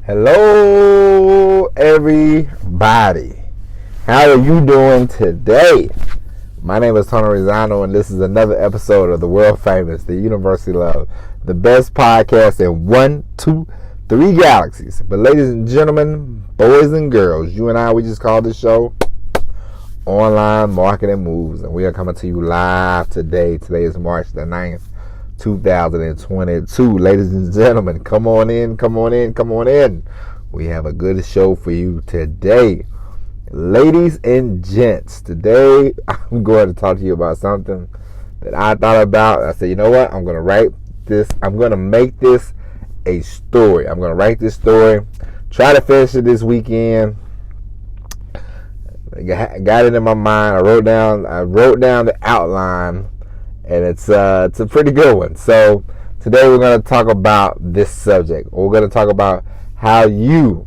Hello, everybody. How are you doing today? My name is Tony Rizzano, and this is another episode of the world famous, the University Love, the best podcast in 1, 2, 3 galaxies. But ladies and gentlemen, boys and girls, you and I, we just call this show Online Marketing Moves, and we are coming to you live today. Today is March the 9th. 2022. Ladies and gentlemen, come on in. We have a good show for you today. Ladies and gents, today I'm going to talk to you about something that I thought about. I said, you know what? I'm going to write this. I'm going to make this a story. I'm going to write this story. Try to finish it this weekend. I got it in my mind. I wrote down the outline. And it's a pretty good one. So today we're going to talk about this subject. We're going to talk about how you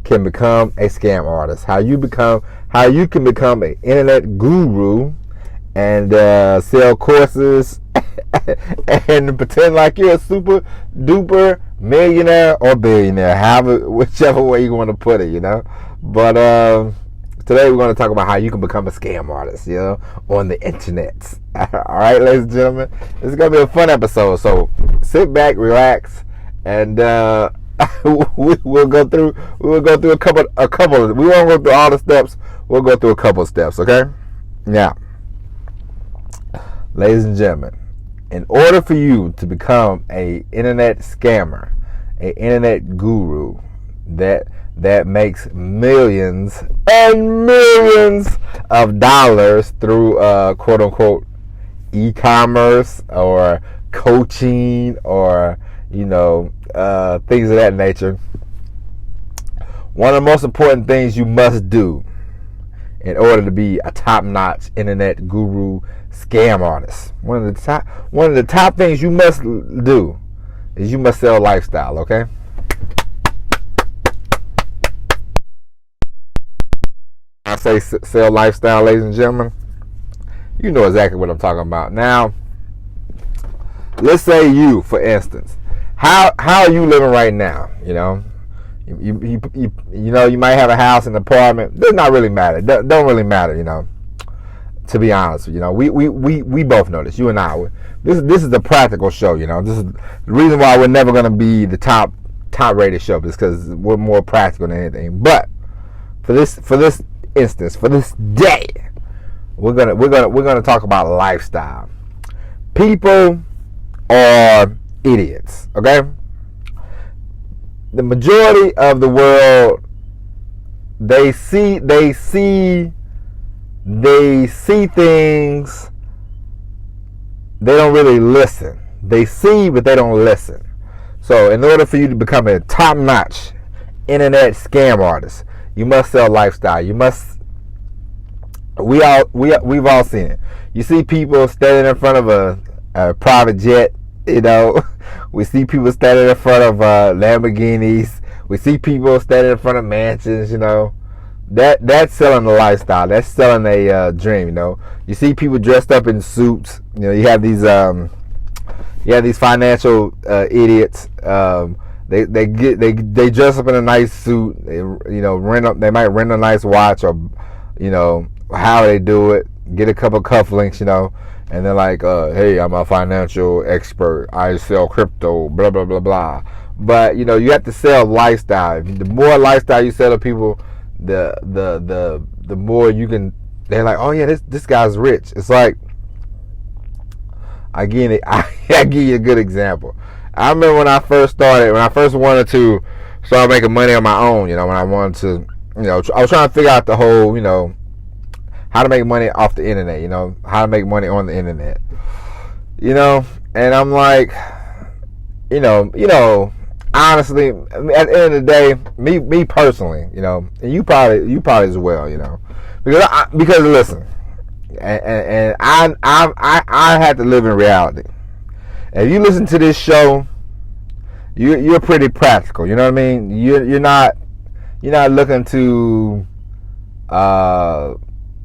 can become a scam artist. How you can become an internet guru and sell courses and pretend like you're a super duper millionaire or billionaire, whichever way you want to put it, But today we're going to talk about how you can become a scam artist, on the internet. All right, ladies and gentlemen, this is going to be a fun episode. So sit back, relax, and we'll go through a couple. We won't go through all the steps. We'll go through a couple of steps. Okay. Now, ladies and gentlemen, in order for you to become a internet scammer, a internet guru that makes millions and millions of dollars through quote unquote e-commerce or coaching or things of that nature, one of the most important things you must do in order to be a top-notch internet guru scam artist, one of the top things you must do is you must sell lifestyle. Okay. I say sell lifestyle, ladies and gentlemen, you know exactly what I'm talking about. Now, let's say you, for instance, how are you living right now? You might have a house, an apartment. Does not really matter. Don't really matter. To be honest, we both know this. You and I. This is a practical show. This is the reason why we're never going to be the top rated show, is because we're more practical than anything. But for this instance, for this day, we're gonna talk about lifestyle. People are idiots. Okay, the majority of the world, they see things. They don't really listen. They see, but they don't listen. So in order for you to become a top-notch internet scam artist, you must sell lifestyle. You must. We've all seen it. You see people standing in front of a private jet. We see people standing in front of Lamborghinis. We see people standing in front of mansions. That's selling a lifestyle. That's selling a dream. You see people dressed up in suits. You have these financial idiots. They dress up in a nice suit. They might rent a nice watch, or how they do it. Get a couple cufflinks, and they're like, hey, I'm a financial expert. I sell crypto, blah blah blah blah. But you have to sell lifestyle. The more lifestyle you sell to people, the more you can. They're like, oh yeah, this guy's rich. It's like, I give you a good example. I remember when I first wanted to start making money on my own, when I wanted to, I was trying to figure out the whole, how to make money off the internet, how to make money on the internet, and I'm like, honestly, at the end of the day, me personally, and you probably as well, because listen, and I had to live in reality. If you listen to this show, you're pretty practical. You know what I mean? You're not looking to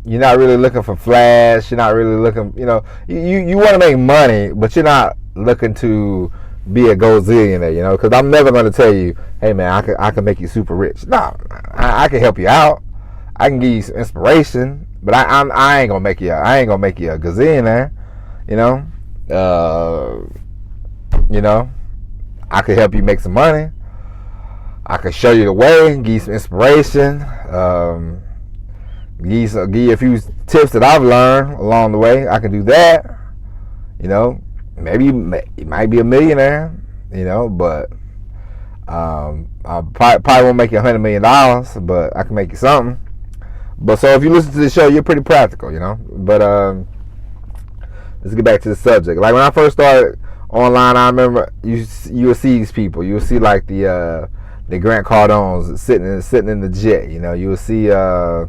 you're not really looking for flash. You're not really looking. You want to make money, but you're not looking to be a gozillionaire, you know, because I'm never going to tell you, hey man, I can make you super rich. No, I can help you out. I can give you some inspiration, but I ain't gonna make you a gazillionaire, you know. You know, I could help you make some money. I could show you the way, give you some inspiration, give you a few tips that I've learned along the way. I can do that, you know. Maybe you might be a millionaire, you know, but I probably won't make you $100 million, but I can make you something. But so if you listen to the show, you're pretty practical, you know. But let's get back to the subject. Like when I first started online, I remember you would see these people. You would see like the Grant Cardones sitting in the jet. You know, you would see. I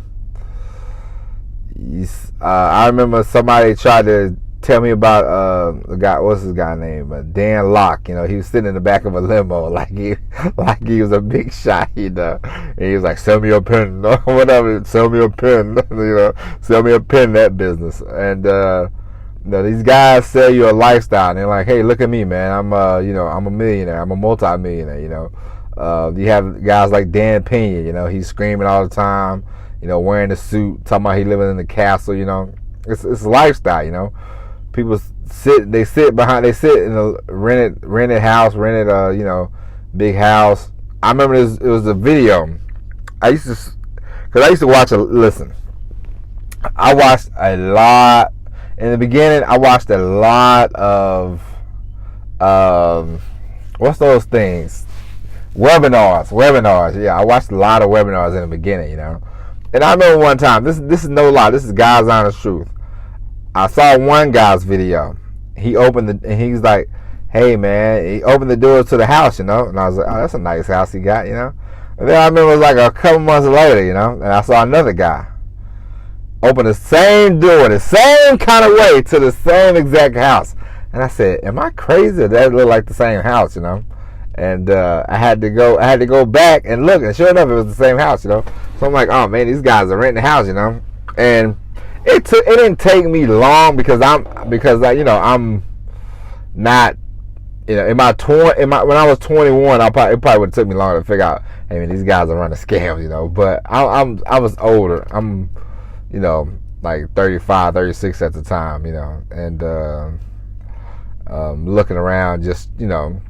remember somebody tried to tell me about the guy. What's his guy name? Dan Locke. You know, he was sitting in the back of a limo like he was a big shot. You know, and he was like, "Sell me a pen, or whatever. Sell me a pen. You know, sell me a pen." That business. And you know, these guys sell you a lifestyle. And they're like, "Hey, look at me, man. I'm I'm a millionaire. I'm a multi-millionaire." You know, you have guys like Dan Pena. You know, he's screaming all the time. You know, wearing a suit, talking about he living in the castle. You know, it's a lifestyle. You know. People sit in a rented house, big house. I remember it was a video. I used to watch I watched a lot in the beginning. I watched a lot of what's those things? Webinars. Yeah, I watched a lot of webinars in the beginning, you know. And I remember one time, this is no lie, this is God's honest truth. I saw one guy's video. He opened and he was like, "Hey man," he opened the door to the house, you know, and I was like, "Oh, that's a nice house he got," you know. And then I remember it was like a couple months later, you know, and I saw another guy open the same door, the same kind of way to the same exact house, and I said, "Am I crazy? That look like the same house," you know. And I had to go back and look, and sure enough, it was the same house, you know. So I'm like, "Oh man, these guys are renting the house," you know, and it didn't take me long because I'm not, you know, when I was 21, it probably would have took me longer to figure out, hey man, these guys are running scams, you know. But I was older. I'm, you know, like 35, 36 at the time, you know, and looking around, just, you know,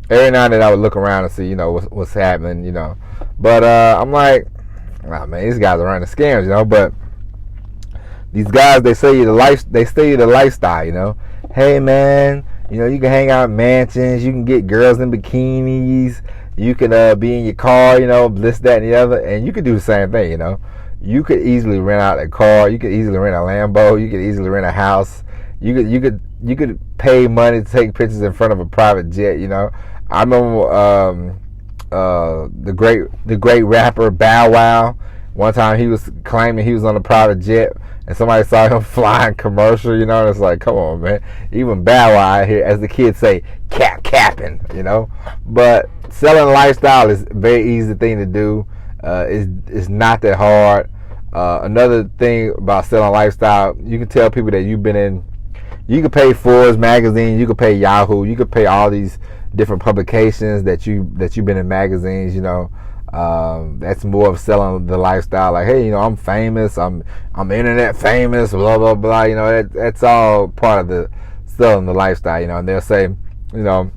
every now and then I would look around and see, you know, what's happening, you know. But I'm like, oh man, these guys are running scams, you know. But these guys, they sell you the lifestyle, you know. Hey man, you know, you can hang out in mansions, you can get girls in bikinis, you can be in your car, you know, this, that, and the other, and you could do the same thing, you know. You could easily rent out a car, you could easily rent a Lambo, you could easily rent a house, you could pay money to take pictures in front of a private jet, you know. I remember the great rapper Bow Wow. One time he was claiming he was on a private jet, and somebody saw him flying commercial, you know, and it's like, come on, man. Even Bow Wow out here, as the kids say, capping, you know. But selling lifestyle is a very easy thing to do. It's not that hard. Another thing about selling lifestyle, you can tell people that you've been in, you can pay Forbes magazine, you can pay Yahoo, you can pay all these different publications that you've been in magazines, you know. That's more of selling the lifestyle. Like, hey, you know, I'm famous. I'm internet famous. Blah blah blah. You know, that's all part of the selling the lifestyle. You know, and they'll say, you know,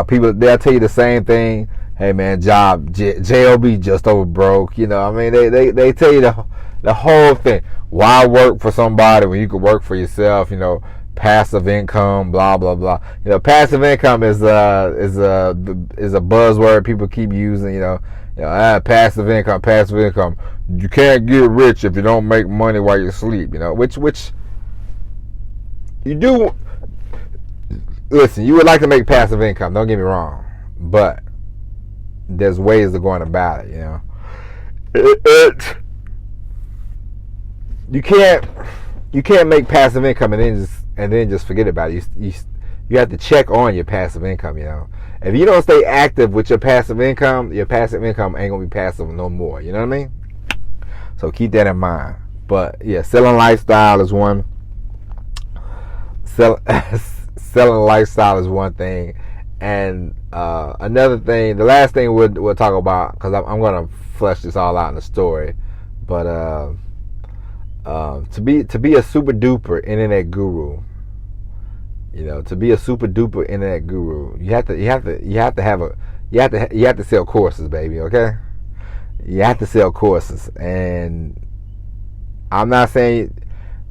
people, they'll tell you the same thing. Hey man, job JOB just over broke. You know, I mean, they tell you the whole thing. Why work for somebody when you could work for yourself? You know. Passive income, blah blah blah. You know, passive income is a buzzword people keep using. You know, passive income. You can't get rich if you don't make money while you sleep. You know, which you do. Listen, you would like to make passive income. Don't get me wrong, but there's ways of going about it. You know, you can't make passive income and then just forget about it. You have to check on your passive income, you know. If you don't stay active with your passive income ain't gonna be passive no more. You know what I mean? So keep that in mind. But yeah, selling lifestyle is one. selling lifestyle is one thing, and another thing, the last thing we'll talk about, because I'm gonna flesh this all out in the story, but to be a super duper internet guru, to be a super duper internet guru, you have to sell courses, baby. Okay, you have to sell courses, and I'm not saying,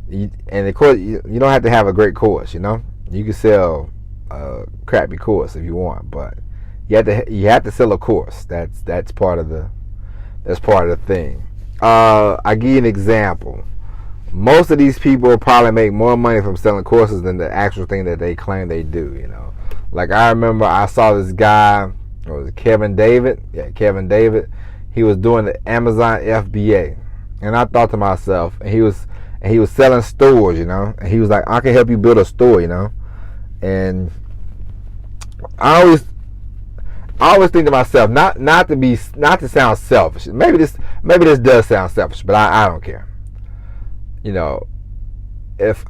and of course you don't have to have a great course. You can sell a crappy course if you want, but you have to sell a course. That's part of the thing. I give you an example. Most of these people probably make more money from selling courses than the actual thing that they claim they do. Like I remember I saw this guy, it was Kevin David. Yeah, Kevin David. He was doing the Amazon FBA, and I thought to myself, and he was selling stores, and he was like, I can help you build a store, and I always think to myself, not to sound selfish. Maybe this does sound selfish, but I don't care. It's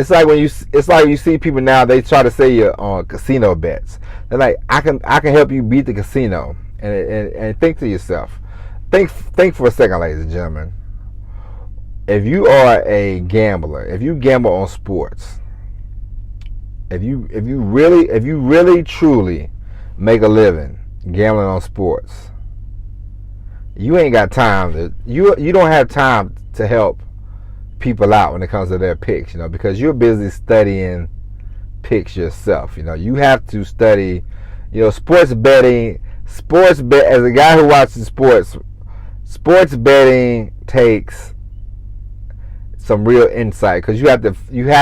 like you see people now, they try to sell you on casino bets. They're like, I can help you beat the casino, and think to yourself, think for a second, ladies and gentlemen. If you are a gambler, if you gamble on sports, if you really truly make a living gambling on sports, you ain't got time you don't have time to help people out when it comes to their picks, because you're busy studying picks yourself. You have to study, sports betting. As a guy who watches sports betting takes some real insight, because you have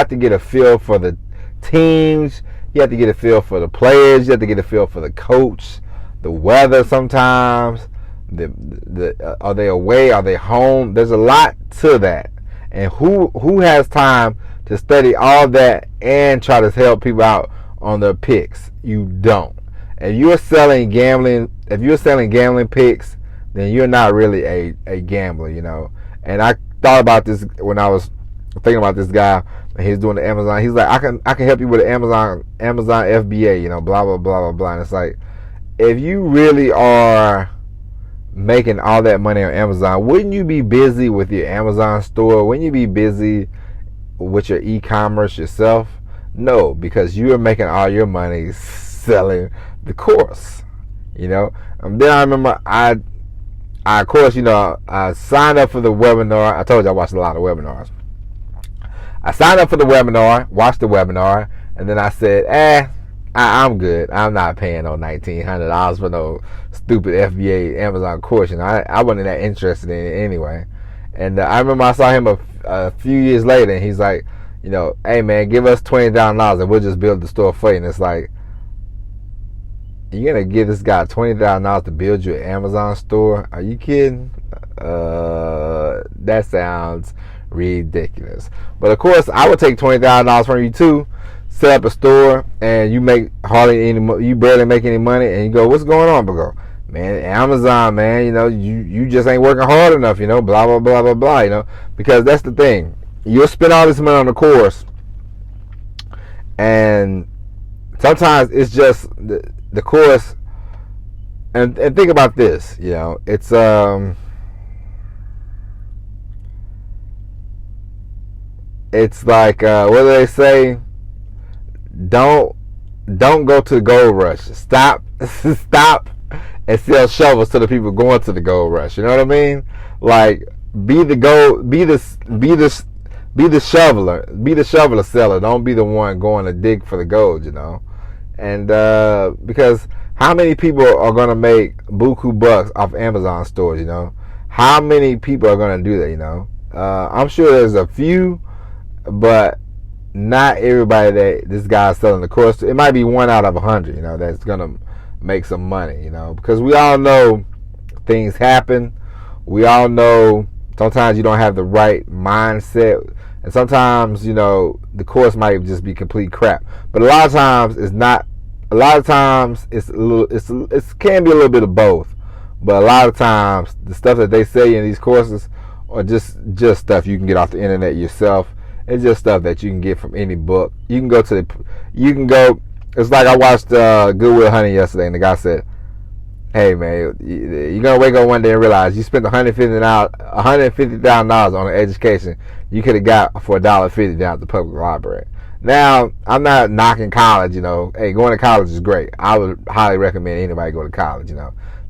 to get a feel for the teams, you have to get a feel for the players, you have to get a feel for the coach, the weather sometimes, are they away, are they home? There's a lot to that. And who has time to study all that and try to help people out on their picks? You don't. If you're selling gambling picks, then you're not really a gambler, And I thought about this when I was thinking about this guy, and he's doing the Amazon. He's like, I can help you with the Amazon FBA, blah blah blah blah blah. And it's like, if you really are making all that money on Amazon, wouldn't you be busy with your Amazon store? Wouldn't you be busy with your e-commerce yourself? No, because you are making all your money selling the course, And then I remember I of course, I signed up for the webinar. I told you I watched a lot of webinars. I signed up for the webinar, watched the webinar, and then I said, I'm good. I'm not paying no $1,900 for no stupid FBA Amazon course. I wasn't that interested in it anyway. And I remember I saw him a few years later, and he's like, hey man, give us $20,000 and we'll just build the store for you. And it's like, you're gonna give this guy $20,000 to build your Amazon store? Are you kidding? That sounds ridiculous. But of course, I would take $20,000 from you too. Set up a store, and you make you barely make any money, and you go, what's going on? But go, man, Amazon, man, you just ain't working hard enough, blah blah blah blah blah, because that's the thing. You'll spend all this money on the course, and sometimes it's just the course. And think about this, it's it's like what do they say? Don't go to the gold rush. Stop and sell shovels to the people going to the gold rush. You know what I mean? Like, be the shoveler seller. Don't be the one going to dig for the gold. And because how many people are gonna make buku bucks off Amazon stores? How many people are gonna do that? I'm sure there's a few, but not everybody that this guy's selling the course to. It might be 1 out of 100, that's gonna make some money, because we all know things happen. We all know sometimes you don't have the right mindset, and sometimes the course might just be complete crap. But a lot of times it's not. A lot of times it can be a little bit of both. But a lot of times the stuff that they say in these courses are just stuff you can get off the internet yourself. It's just stuff that you can get from any book. You can go. It's like I watched Good Will Hunting yesterday, and the guy said, "Hey man, you're gonna wake up one day and realize you spent $150,000 on an education you could have got for $1.50 down at the public library." Now, I'm not knocking college. Hey, going to college is great. I would highly recommend anybody go to college.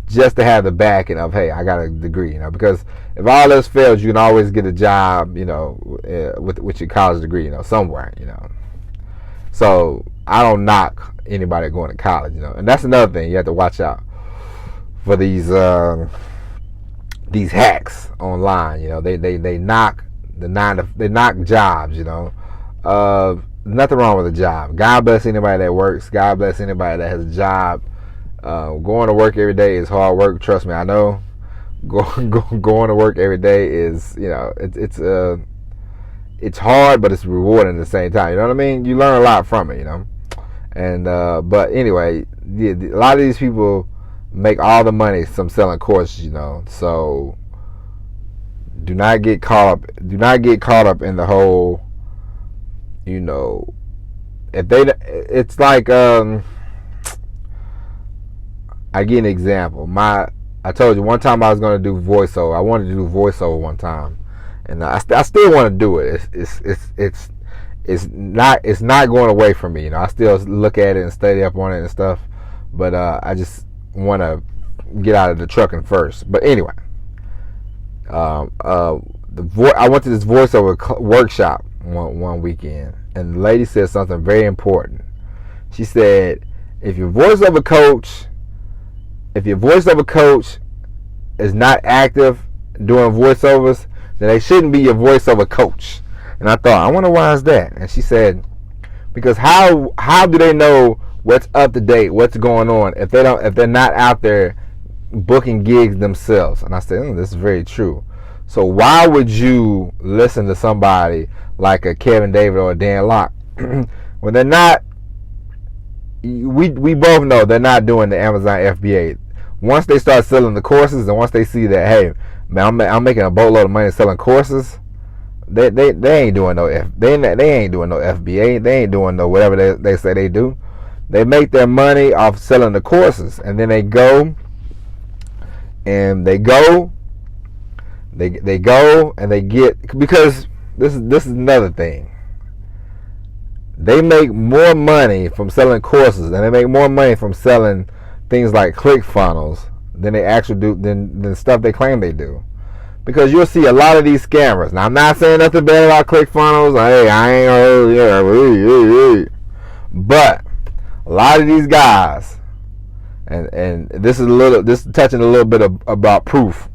Just to have the backing of, hey, I got a degree. Because if all else fails, you can always get a job. With your college degree. Somewhere. So I don't knock anybody going to college. And that's another thing you have to watch out for these hacks online. They knock they knock jobs. Nothing wrong with a job. God bless anybody that works. God bless anybody that has a job. Going to work every day is hard work. Trust me, I know. Going to work every day is it's hard, but it's rewarding at the same time. You know what I mean? You learn a lot from it. And but anyway, a lot of these people make all the money from selling courses. So do not get caught up. Do not get caught up in the whole. If it's like I give an example. I told you one time I was going to do voiceover. I wanted to do voiceover one time, and I still want to do it. It's not going away from me. I still look at it and study up on it and stuff, but I just want to get out of the trucking first. But anyway, I went to this voiceover workshop one weekend, and the lady said something very important. She said, if your voiceover coach is not active doing voiceovers, then they shouldn't be your voiceover coach. And I thought, I wonder why is that? And she said, because how do they know what's up to date, what's going on, if they're not out there booking gigs themselves? And I said, this is very true. So why would you listen to somebody like a Kevin David or a Dan Locke when they're not? We both know they're not doing the Amazon FBA. Once they start selling the courses, and once they see that, hey, man, I'm making a boatload of money selling courses, they ain't doing no they ain't doing no FBA. They ain't doing no whatever they say they do. They make their money off selling the courses, and then they go and they get, because this is another thing. They make more money from selling courses, and they make more money from selling things like ClickFunnels than they actually do than stuff they claim they do. Because you'll see a lot of these scammers. Now, I'm not saying nothing bad about ClickFunnels. Hey, I ain't but a lot of these guys, and this is touching a little bit about proof,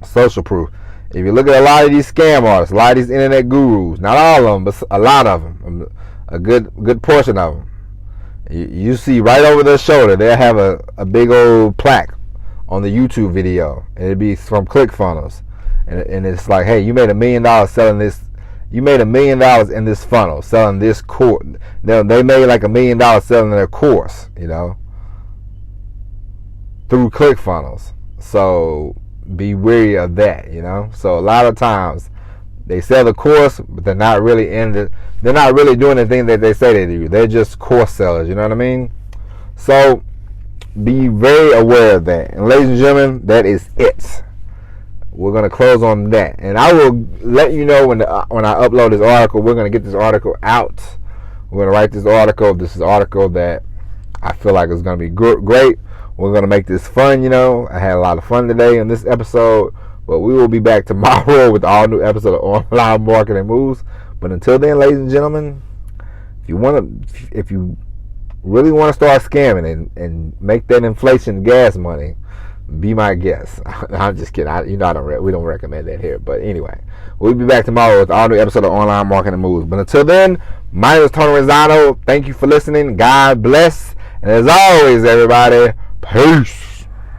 social proof. If you look at a lot of these scam artists, a lot of these internet gurus, not all of them, but a lot of them, a good portion of them, you see right over their shoulder, they'll have a big old plaque on the YouTube video, and it'd be from ClickFunnels, and it's like, hey, you made $1 million selling this. You made $1 million in this funnel selling this course. They made like $1 million selling their course, through ClickFunnels. So be wary of that, So a lot of times they sell the course, but they're not really they're not really doing the thing that they say they do. They're just course sellers, you know what I mean? So be very aware of that. And ladies and gentlemen, that is it. We're going to close on that. And I will let you know when I upload this article. We're going to get this article out. We're going to write this article. This is an article that I feel like is going to be great. We're going to make this fun, I had a lot of fun today in this episode. But we will be back tomorrow with all new episode of Online Marketing Moves. But until then, ladies and gentlemen, if you really want to start scamming and make that inflation gas money, be my guest. I'm just kidding. We don't recommend that here. But anyway, we'll be back tomorrow with all new episode of Online Marketing Moves. But until then, my name is Tony Rosano. Thank you for listening. God bless. And as always, everybody, peace.